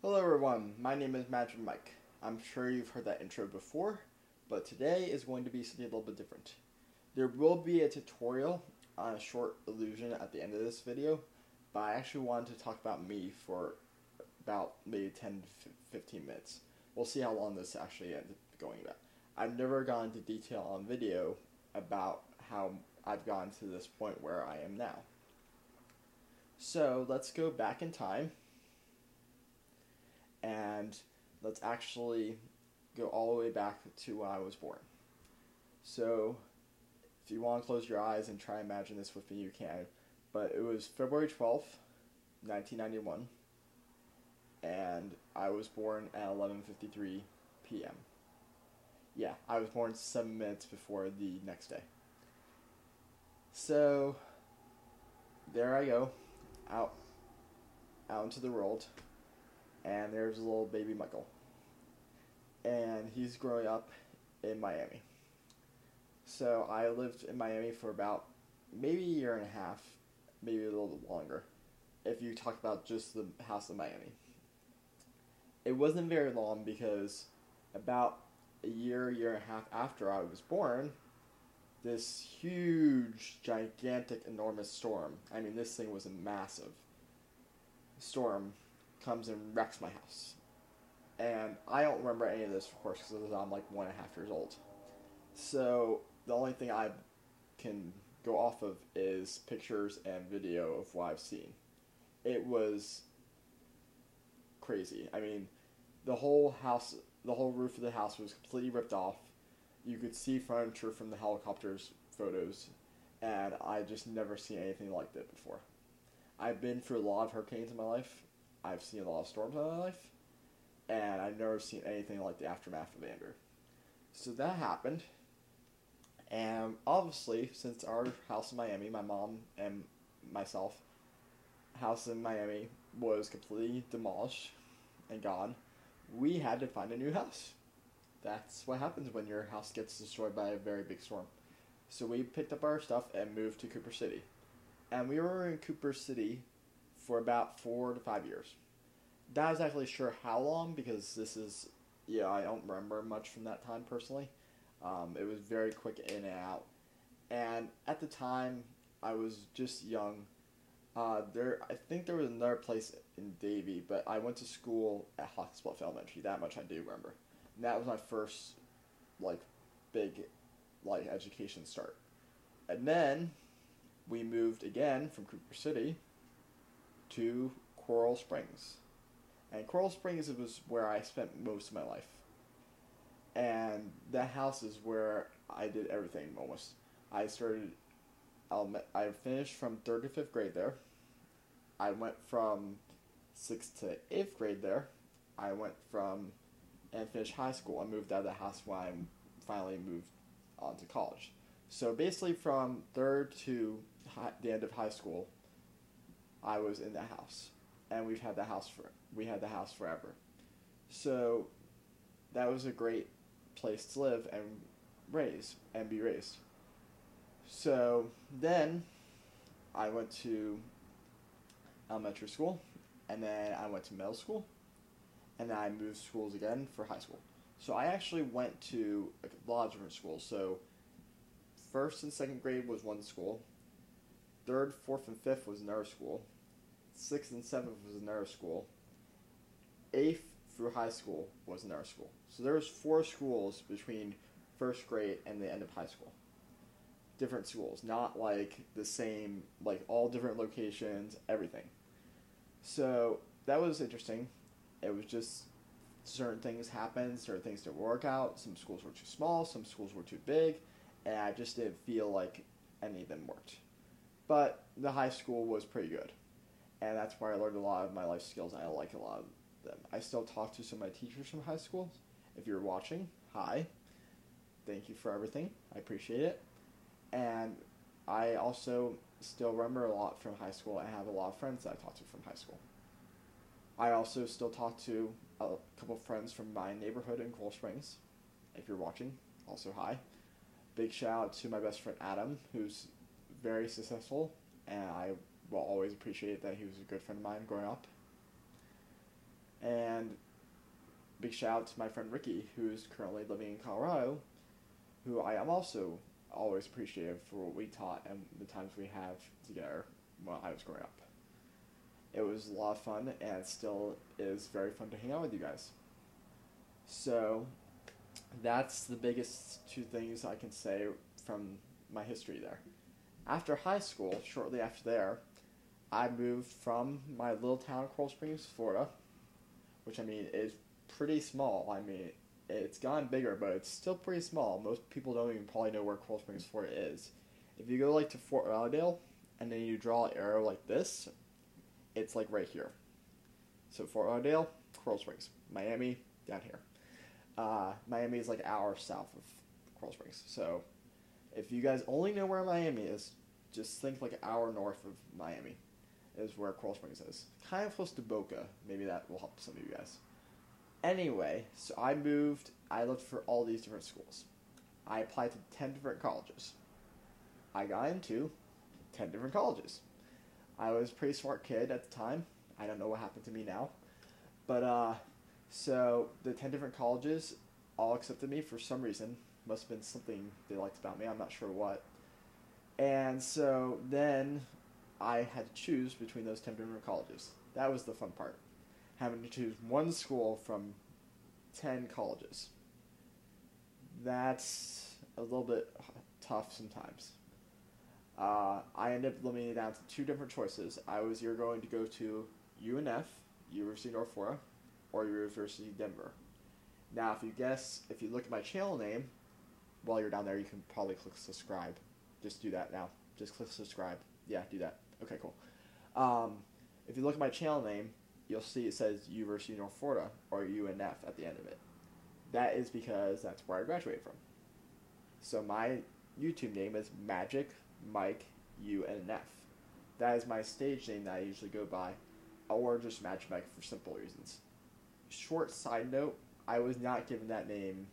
Hello everyone, my name is Magic Mike. I'm sure you've heard that intro before, but today is going to be something a little bit different. There will be a tutorial on a short illusion at the end of this video, but I actually wanted to talk about me for about maybe 10 to 15 minutes. We'll see how long this actually ends up going about. I've never gone into detail on video about how I've gotten to this point where I am now. So let's go back in time and let's actually go all the way back to when I was born. So if you want to close your eyes and try and imagine this with me, you can. But it was February 12th, 1991, and I was born at 11:53 p.m. Yeah, I was born 7 minutes before the next day. So there I go, out into the world, and there's little baby Michael. And he's growing up in Miami. So I lived in Miami for about maybe a year and a half, maybe a little bit longer, if you talk about just the house in Miami. It wasn't very long because about a year and a half after I was born, this huge, gigantic, enormous storm, I mean this thing was a massive storm, comes and wrecks my house. And I don't remember any of this, of course, because I'm like 1.5 years old. So the only thing I can go off of is pictures and video of what I've seen. It was crazy. I mean, the whole house, the whole roof of the house was completely ripped off. You could see furniture from the helicopter's photos, and I just never seen anything like that before. I've been through a lot of hurricanes in my life. I've seen a lot of storms in my life, and I've never seen anything like the aftermath of Andrew. So that happened, and obviously, since our house in Miami, my mom and myself, house in Miami was completely demolished and gone, we had to find a new house. That's what happens when your house gets destroyed by a very big storm. So we picked up our stuff and moved to Cooper City. And we were in Cooper City for about 4 to 5 years. Not exactly sure how long, because this is, I don't remember much from that time personally. It was very quick in and out. And at the time, I was just young. I think there was another place in Davie, but I went to school at Hawks Bluff Elementary. That much I do remember. And that was my first, big, education start. And then we moved again from Cooper City to Coral Springs. And Coral Springs was where I spent most of my life. And that house is where I did everything almost. I finished from 3rd to 5th grade there. I went from 6th to 8th grade there. And finished high school. I moved out of the house when I finally moved on to college. So basically from 3rd to the end of high school, I was in that house. And we had the house forever. So that was a great place to live and be raised. So then I went to elementary school, and then I went to middle school, and then I moved schools again for high school. So I actually went to a lot of different schools. So 1st and 2nd grade was one school, 3rd, 4th, and 5th was another school, 6th and 7th was another school, 8th through high school was another school. So there was 4 schools between 1st grade and the end of high school. Different schools, not like the same, all different locations, everything. So that was interesting. It was just certain things happened, certain things didn't work out. Some schools were too small, some schools were too big, and I just didn't feel like any of them worked. But the high school was pretty good, and that's where I learned a lot of my life skills, and I like a lot of them. I still talk to some of my teachers from high school. If you're watching, hi. Thank you for everything. I appreciate it. And I also still remember a lot from high school. I have a lot of friends that I talked to from high school. I also still talk to a couple of friends from my neighborhood in Coral Springs. If you're watching, also hi. Big shout out to my best friend Adam, who's very successful, and I will always appreciate that he was a good friend of mine growing up. And And big shout out to my friend Ricky, who's currently living in Colorado, who I am also always appreciative for what we taught and the times we have together when I was growing up. It was a lot of fun, and it still is very fun to hang out with you guys. So, that's the biggest two things I can say from my history there. After high school, shortly after there, I moved from my little town, Coral Springs, Florida, which, I mean, is pretty small. I mean, it's gotten bigger, but it's still pretty small. Most people don't even probably know where Coral Springs, Florida is. If you go, like, to Fort Lauderdale, and then you draw an arrow like this, it's, like, right here. So, Fort Lauderdale, Coral Springs. Miami, down here. Miami is, like, an hour south of Coral Springs. So, if you guys only know where Miami is, just think, like, an hour north of Miami is where Coral Springs is. Kind of close to Boca. Maybe that will help some of you guys. Anyway, so I looked for all these different schools. I applied to 10 different colleges. I got into 10 different colleges. I was a pretty smart kid at the time. I don't know what happened to me now. But, so the 10 different colleges all accepted me for some reason. Must have been something they liked about me. I'm not sure what. And so then I had to choose between those 10 different colleges. That was the fun part. Having to choose one school from 10 colleges. That's a little bit tough sometimes. I ended up limiting it down to two different choices. I was either going to go to UNF, University of North Florida, or University of Denver. Now, if you look at my channel name, while you're down there, you can probably click subscribe. Just do that now. Just click subscribe. Yeah, do that. Okay, cool. If you look at my channel name, you'll see it says University of North Florida, or UNF at the end of it. That is because that's where I graduated from. So my YouTube name is Magic Mike UNF. That is my stage name that I usually go by, or just Magic Mike for simple reasons. Short side note, I was not given that name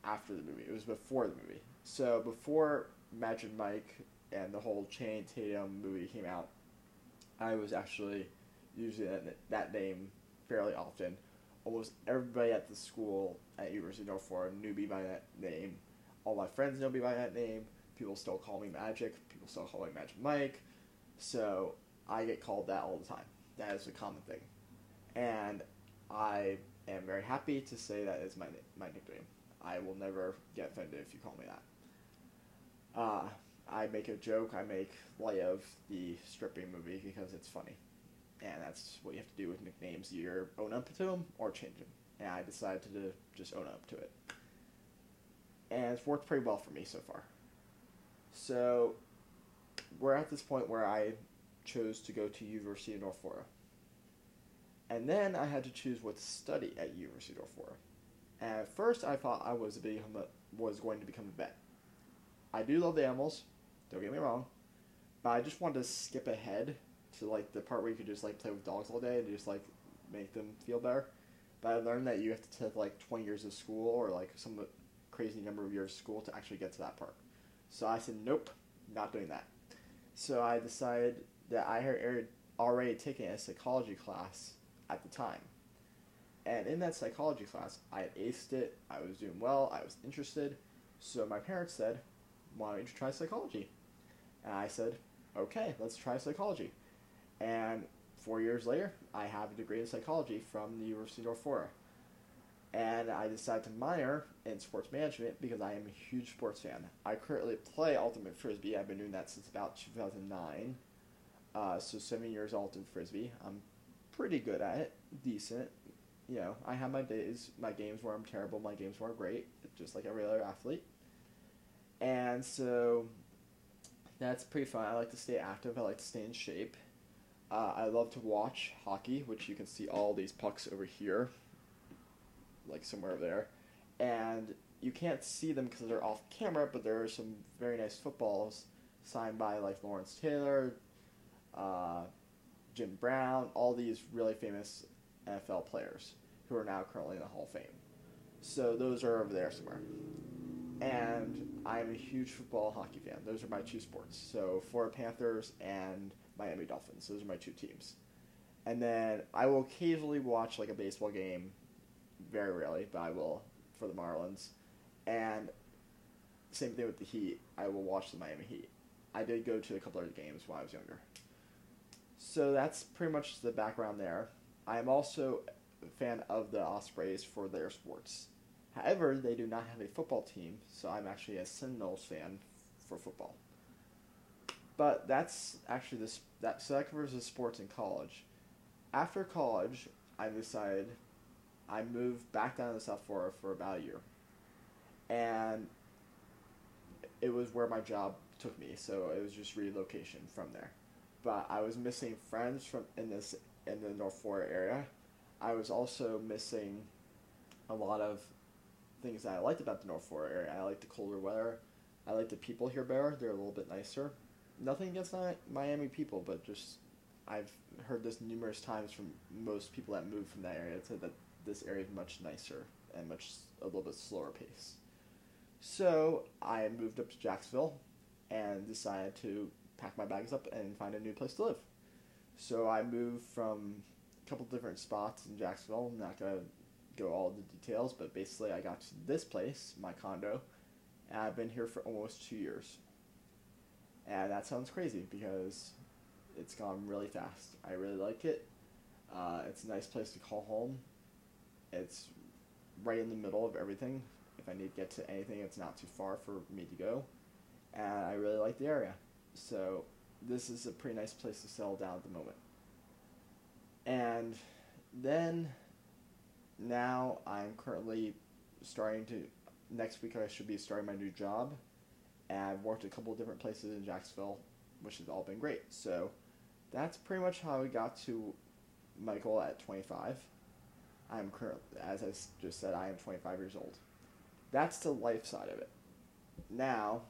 after the movie. It was before the movie. So before Magic Mike and the whole Channing Tatum movie came out, I was actually using that name fairly often. Almost everybody at the school at University of North Florida knew me by that name. All my friends know me by that name. People still call me Magic. People still call me Magic Mike. So I get called that all the time. That is a common thing. And I am very happy to say that is my nickname. I will never get offended if you call me that. I make a joke. I make light of the stripping movie because it's funny. And that's what you have to do with nicknames. You either own up to them or change them. And I decided to just own up to it. And it's worked pretty well for me so far. So, we're at this point where I chose to go to University of North Florida. And then I had to choose what to study at University of North Florida. And at first I thought I was going to become a vet. I do love the animals, don't get me wrong. But I just wanted to skip ahead to like the part where you could just like play with dogs all day and just like make them feel better. But I learned that you have to take like 20 years of school or like some crazy number of years of school to actually get to that part. So I said, nope, not doing that. So I decided that I had already taken a psychology class at the time. And in that psychology class, I had aced it, I was doing well, I was interested. So my parents said, why don't you try psychology? And I said, okay, let's try psychology. And 4 years later, I have a degree in psychology from the University of North Florida. And I decided to minor in sports management because I am a huge sports fan. I currently play Ultimate Frisbee. I've been doing that since about 2009. So 7 years Ultimate Frisbee. I'm pretty good at it. Decent. You know, I have my days, my games where I'm terrible, my games where I'm great. Just like every other athlete. And so that's pretty fun. I like to stay active. I like to stay in shape. I love to watch hockey, which you can see all these pucks over here, like somewhere over there. And you can't see them because they're off camera, but there are some very nice footballs signed by like Lawrence Taylor, Jim Brown, all these really famous NFL players who are now currently in the Hall of Fame. So those are over there somewhere. And I'm a huge football and hockey fan. Those are my two sports. So Florida Panthers and Miami Dolphins. Those are my two teams. And then I will occasionally watch like a baseball game, very rarely, but I will for the Marlins. And same thing with the Heat. I will watch the Miami Heat. I did go to a couple of games when I was younger. So that's pretty much the background there. I am also a fan of the Ospreys for their sports. However, they do not have a football team, so I'm actually a Seminoles fan for football. But that's actually this that so that covers the sports in college. After college, I decided I moved back down to South Florida for about a year, and it was where my job took me, so it was just relocation from there. But I was missing friends from in the North Florida area. I was also missing a lot of things that I liked about the North Florida area. I like the colder weather. I like the people here better. They're a little bit nicer. Nothing against Miami people, but just I've heard this numerous times from most people that moved from that area. Said that this area is much nicer and a little bit slower pace. So I moved up to Jacksonville and decided to pack my bags up and find a new place to live. So I moved from a couple different spots in Jacksonville. I'm not gonna go all the details, but basically I got to this place, my condo, and I've been here for almost 2 years. And that sounds crazy because it's gone really fast. I really like it. It's a nice place to call home. It's right in the middle of everything. If I need to get to anything, it's not too far for me to go. And I really like the area. So this is a pretty nice place to settle down at the moment. And then now I'm currently starting to next week I should be starting my new job, and I've worked a couple of different places in Jacksonville, which has all been great. So that's pretty much how we got to Michael at 25. I'm currently, as I just said, I am 25 years old. That's the life side of it. Now,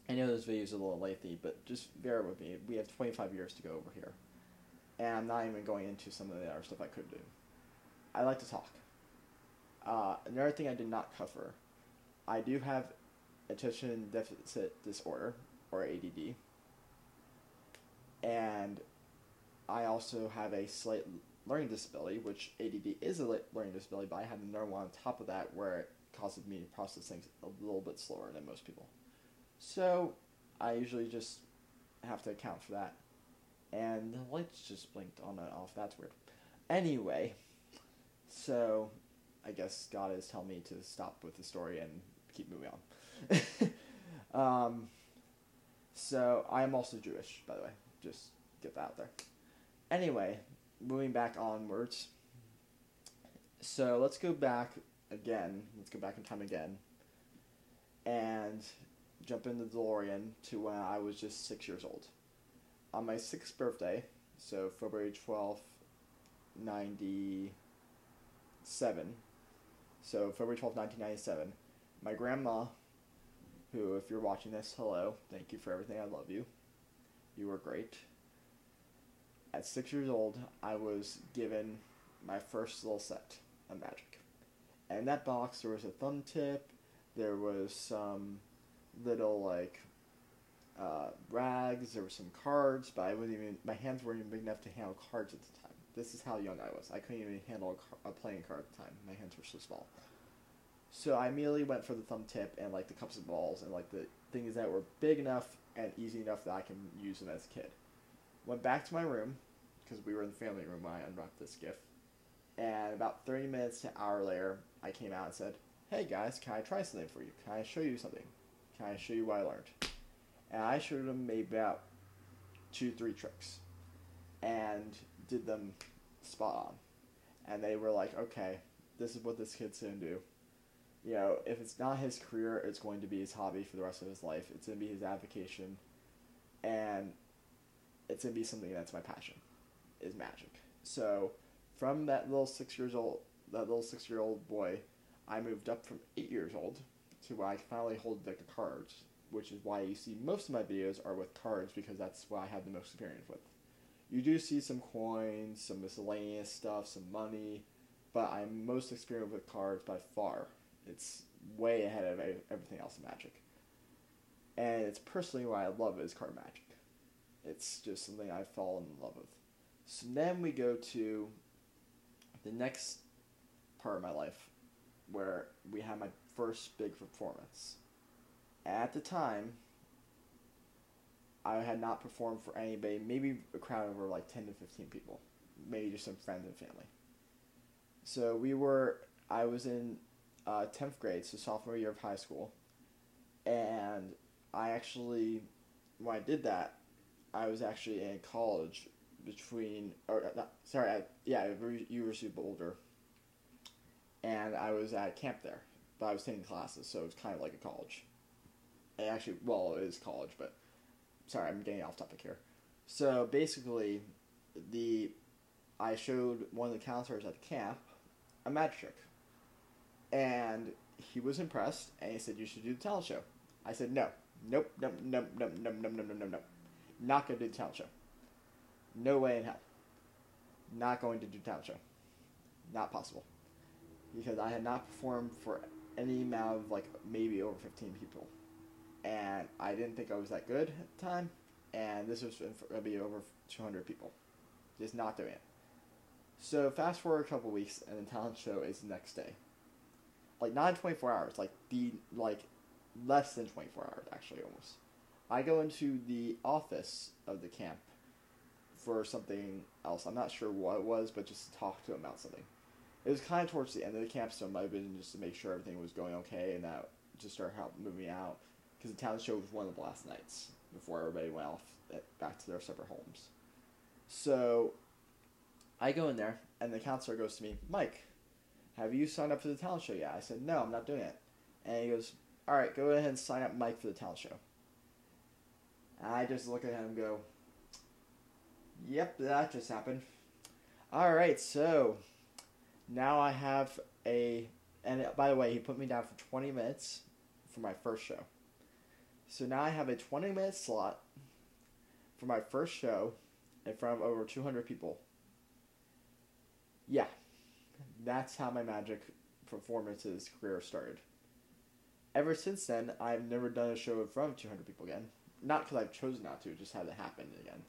I know this video is a little lengthy, but just bear with me. We have 25 years to go over here. And I'm not even going into some of the other stuff I could do. I like to talk. Another thing I did not cover, I do have attention deficit disorder, or ADD. And I also have a slight learning disability, which ADD is a learning disability, but I have another one on top of that where it causes me to process things a little bit slower than most people. So I usually just have to account for that. And the lights just blinked on and off. That's weird. Anyway, so I guess God is telling me to stop with the story and keep moving on. So I am also Jewish, by the way. Just get that out there. Anyway, moving back onwards. So let's go back again. Let's go back in time again. And jump into the DeLorean to when I was just 6 years old. On my 6th birthday, so February 12th, 97. So February 12th, 1997. My grandma, who, if you're watching this, hello, thank you for everything, I love you. You were great. At 6 years old, I was given my first little set of magic. And in that box, there was a thumb tip, there was some little, rags, there were some cards, but my hands weren't even big enough to handle cards at the time. This is how young I was. I couldn't even handle a playing card at the time. My hands were so small. So I immediately went for the thumb tip and, the cups and balls and, the things that were big enough and easy enough that I can use them as a kid. Went back to my room, because we were in the family room when I unwrapped this gift. And about 30 minutes to an hour later, I came out and said, "Hey guys, can I try something for you? Can I show you something? Can I show you what I learned?" And I showed them maybe about 2-3 tricks. And did them spot on. And they were like, okay, this is what this kid's going to do. You know, if it's not his career, it's going to be his hobby for the rest of his life. It's going to be his avocation. And it's going to be something that's my passion, is magic. So from that little 6-year-old boy, I moved up from 8 years old to where I can finally hold a deck of cards, which is why you see most of my videos are with cards, because that's what I have the most experience with. You do see some coins, some miscellaneous stuff, some money, but I'm most experienced with cards by far. It's way ahead of everything else in Magic. And it's personally what I love is card magic. It's just something I've fallen in love with. So then we go to the next part of my life where we had my first big performance. At the time, I had not performed for anybody, maybe a crowd of over like 10 to 15 people, maybe just some friends and family. So I was in 10th grade, so sophomore year of high school, and when I did that, I was actually in college University of Boulder, and I was at camp there, but I was taking classes, so it was kind of like a college. And actually, well, it is college, but sorry, I'm getting off topic here. So basically, I showed one of the counselors at the camp a magic trick, and he was impressed, and he said, "You should do the talent show." I said, "No, nope, nope, nope, nope, nope, nope, nope, nope, nope. Not going to do the talent show. No way in hell. Not going to do the talent show. Not possible." Because I had not performed for any amount of like maybe over 15 people. And I didn't think I was that good at the time. And this was going to be over 200 people. Just not doing it. So fast forward a couple weeks and the talent show is the next day. Like not in 24 hours. Like less than 24 hours actually almost. I go into the office of the camp for something else. I'm not sure what it was, but just to talk to him about something. It was kind of towards the end of the camp, so it might have been just to make sure everything was going okay and that to start helping move me out. Because the talent show was one of the last nights before everybody went off back to their separate homes. So I go in there, and the counselor goes to me, "Mike, have you signed up for the talent show yet?" I said, "No, I'm not doing it." And he goes, "All right, go ahead and sign up Mike for the talent show." And I just look at him and go, "Yep, that just happened." All right, so now I have and by the way, he put me down for 20 minutes for my first show. So now I have a 20-minute slot for my first show in front of over 200 people. Yeah, that's how my magic performances career started. Ever since then, I've never done a show in front of 200 people again. Not because I've chosen not to, it just had to happen again.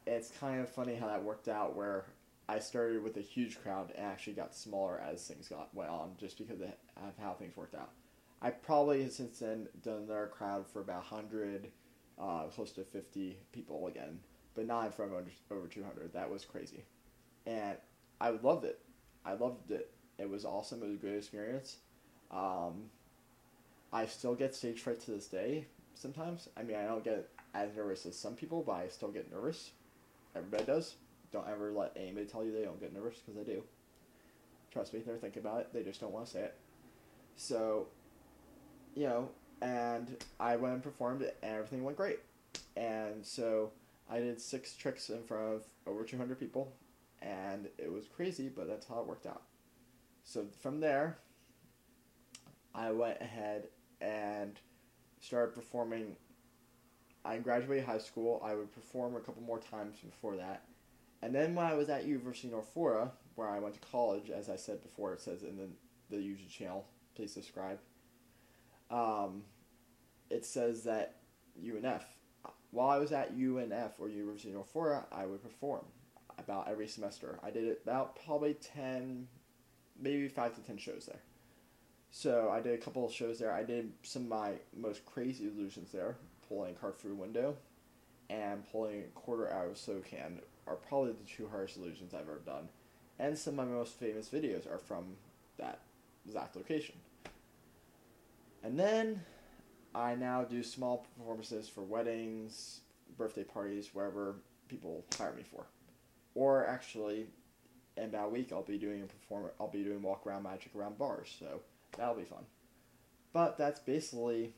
It's kind of funny how that worked out where I started with a huge crowd and actually got smaller as things went on just because of how things worked out. I probably have since then done another crowd for about 100, close to 50 people again, but not in front of over 200. That was crazy. And I loved it. I loved it. It was awesome. It was a good experience. I still get stage fright to this day sometimes. I mean, I don't get as nervous as some people, but I still get nervous. Everybody does. Don't ever let anybody tell you they don't get nervous, because they do. Trust me, they're thinking about it. They just don't want to say it. So, and I went and performed it, and everything went great. And so I did 6 tricks in front of over 200 people, and it was crazy, but that's how it worked out. So from there, I went ahead and started performing. I graduated high school. I would perform a couple more times before that. And then when I was at University of North Florida, where I went to college, as I said before, it says in the YouTube channel, please subscribe. It says that UNF. While I was at UNF, or University of North Florida, I would perform about every semester. I did about probably 10, maybe 5 to 10 shows there. So I did a couple of shows there. I did some of my most crazy illusions there, pulling a card through a window and pulling a quarter out of a soda can are probably the 2 hardest illusions I've ever done. And some of my most famous videos are from that exact location. And then I now do small performances for weddings, birthday parties, wherever people hire me for. Or actually, in about a week, I'll be doing walk around magic around bars, so that'll be fun. But that's basically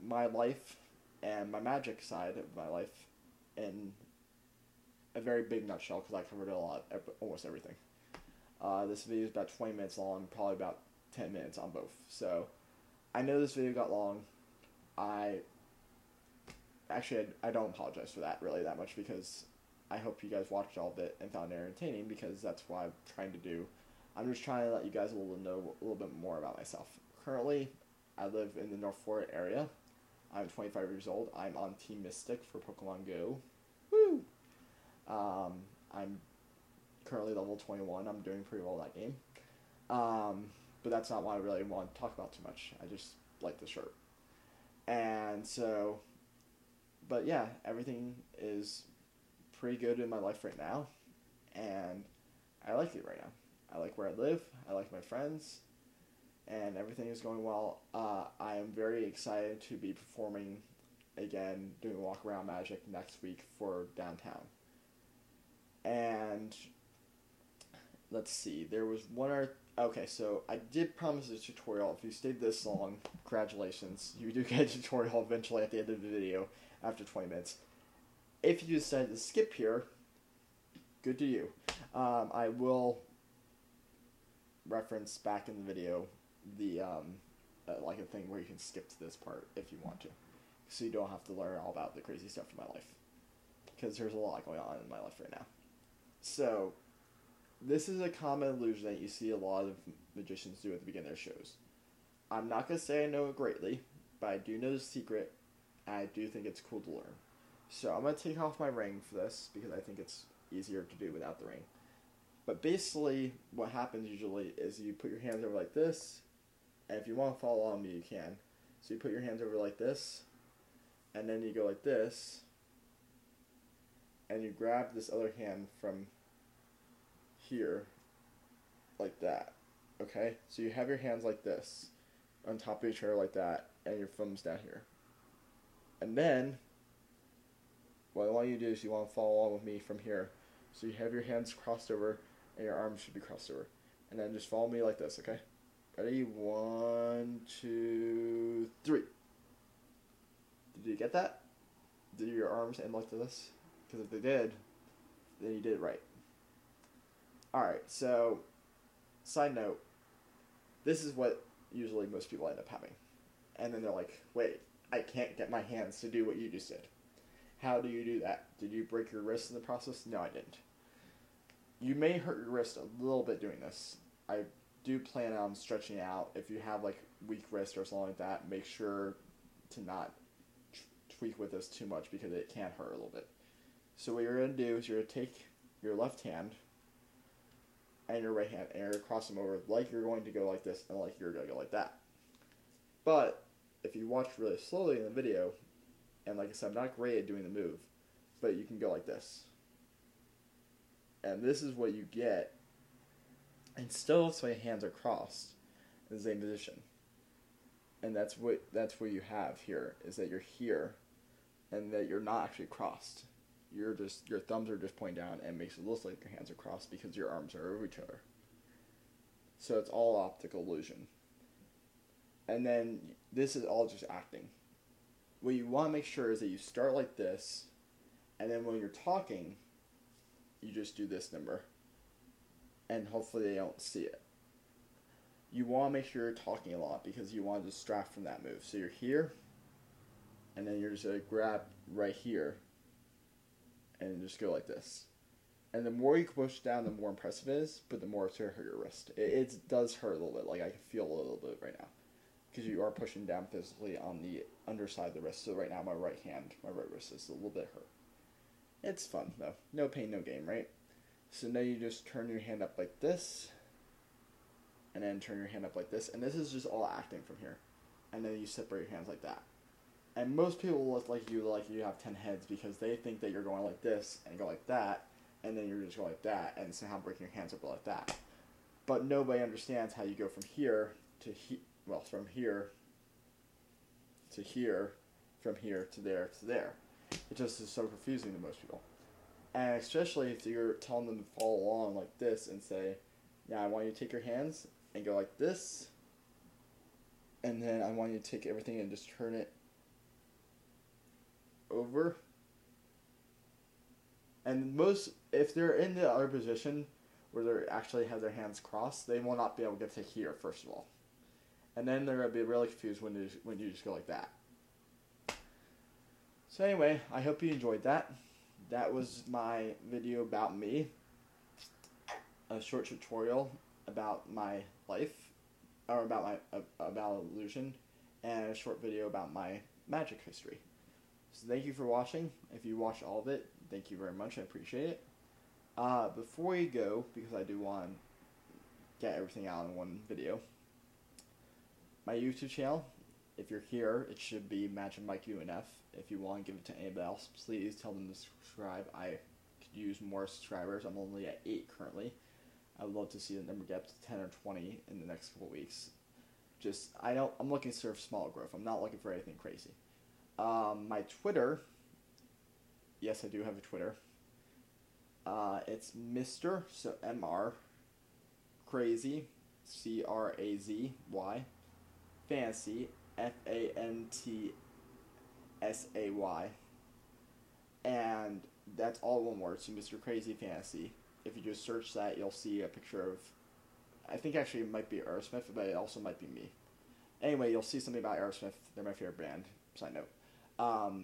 my life and my magic side of my life in a very big nutshell, because I covered a lot, almost everything. This video is about 20 minutes long, probably about 10 minutes on both. So I know this video got long. I don't apologize for that really that much, because I hope you guys watched all of it and found it entertaining, because that's what I'm trying to do. I'm just trying to let you guys know a little bit more about myself. Currently, I live in the North Florida area. I'm 25 years old. I'm on Team Mystic for Pokemon Go. Woo! I'm currently level 21. I'm doing pretty well in that game. But that's not what I really want to talk about too much. I just like the shirt. And so, but yeah, everything is pretty good in my life right now. And I like it right now. I like where I live. I like my friends. And everything is going well. I am very excited to be performing again, doing walk around magic next week for downtown. And let's see, there was one other. Okay, so I did promise a tutorial. If you stayed this long, congratulations. You do get a tutorial eventually at the end of the video after 20 minutes. If you decided to skip here, good to you. I will reference back in the video the like a thing where you can skip to this part if you want to, so you don't have to learn all about the crazy stuff in my life, because there's a lot going on in my life right now. So this is a common illusion that you see a lot of magicians do at the beginning of their shows. I'm not going to say I know it greatly, but I do know the secret, and I do think it's cool to learn. So I'm going to take off my ring for this, because I think it's easier to do without the ring. But basically, what happens usually is you put your hands over like this, and if you want to follow along me, you can. So you put your hands over like this, and then you go like this, and you grab this other hand from here, like that, okay? So you have your hands like this, on top of each other like that, and your thumbs down here. And then, what I want you to do is you want to follow along with me from here. So you have your hands crossed over, and your arms should be crossed over. And then just follow me like this, okay? Ready? 1, 2, 3. Did you get that? Did your arms end like this? Because if they did, then you did it right. Alright, so, side note, this is what usually most people end up having. And then they're like, wait, I can't get my hands to do what you just did. How do you do that? Did you break your wrist in the process? No, I didn't. You may hurt your wrist a little bit doing this. I do plan on stretching out. If you have like weak wrist or something like that, make sure to not tweak with this too much, because it can hurt a little bit. So what you're going to do is you're going to take your left hand and your right hand, and you're going to cross them over like you're going to go like this, and like you're going to go like that. But if you watch really slowly in the video, and like I said, I'm not great at doing the move, but you can go like this. And this is what you get, and still looks like hands are crossed in the same position. And that's what you have here, is that you're here, and that you're not actually crossed. Your thumbs are just pointing down, and it makes it look like your hands are crossed because your arms are over each other. So it's all optical illusion. And then this is all just acting. What you want to make sure is that you start like this, and then when you're talking, you just do this number, and hopefully they don't see it. You want to make sure you're talking a lot, because you want to distract from that move. So you're here, and then you're just going to grab right here, and just go like this. And the more you push down, the more impressive it is, but the more it's going to hurt your wrist. It does hurt a little bit, like I can feel a little bit right now, because you are pushing down physically on the underside of the wrist. So right now my right wrist is a little bit hurt. It's fun though. No pain, no gain, right? So now you just turn your hand up like this, and then turn your hand up like this, and this is just all acting from here. And then you separate your hands like that. And most people look like you have 10 heads, because they think that you're going like this and go like that, and then you're just going like that, and somehow breaking your hands up like that. But nobody understands how you go from here to from here to here, from here to there to there. It just is so confusing to most people. And especially if you're telling them to follow along like this and say, yeah, I want you to take your hands and go like this, and then I want you to take everything and just turn it over. And if they're in the other position where they actually have their hands crossed, they will not be able to get to here, first of all. And then they're going to be really confused when you just go like that. So anyway, I hope you enjoyed that. That was my video about me. A short tutorial about my life, or about illusion, and a short video about my magic history. So thank you for watching. If you watched all of it, thank you very much. I appreciate it. Before we go, because I do want to get everything out in one video, my YouTube channel, if you're here, it should be Magic Mike UNF. If you want to give it to anybody else, please tell them to subscribe. I could use more subscribers. I'm only at 8 currently. I would love to see the number get up to 10 or 20 in the next couple weeks. I'm looking to serve small growth. I'm not looking for anything crazy. My Twitter, yes, I do have a Twitter. It's Mr. So Mr. Crazy, CRAZY, Fantasy, FANTSAY, and that's all one word. So Mr. Crazy Fantasy. If you just search that, you'll see a picture of, I think actually it might be Aerosmith, but it also might be me. Anyway, you'll see something about Aerosmith. They're my favorite band. Side note.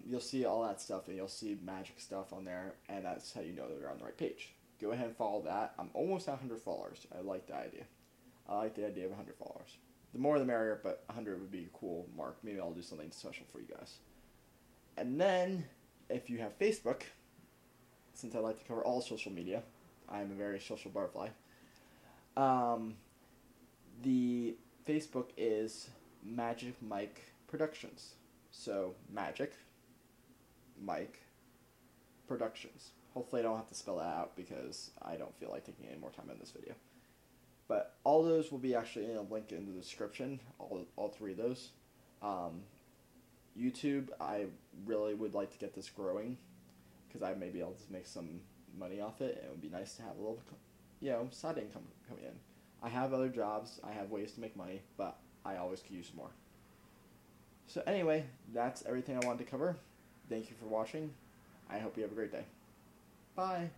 You'll see all that stuff, and you'll see magic stuff on there, and that's how you know that you're on the right page. Go ahead and follow that. I'm almost at 100 followers. I like the idea. I like the idea of 100 followers. The more the merrier, but 100 would be a cool mark. Maybe I'll do something special for you guys. And then, if you have Facebook, since I like to cover all social media, I'm a very social butterfly. The Facebook is Magic Mike Productions. So, Magic Mike Productions. Hopefully I don't have to spell that out because I don't feel like taking any more time in this video. But all those will be actually in a link in the description, all 3 of those. YouTube, I really would like to get this growing because I may be able to make some money off it, and it would be nice to have a little, side income coming in. I have other jobs, I have ways to make money, but I always could use more. So anyway, that's everything I wanted to cover. Thank you for watching. I hope you have a great day. Bye.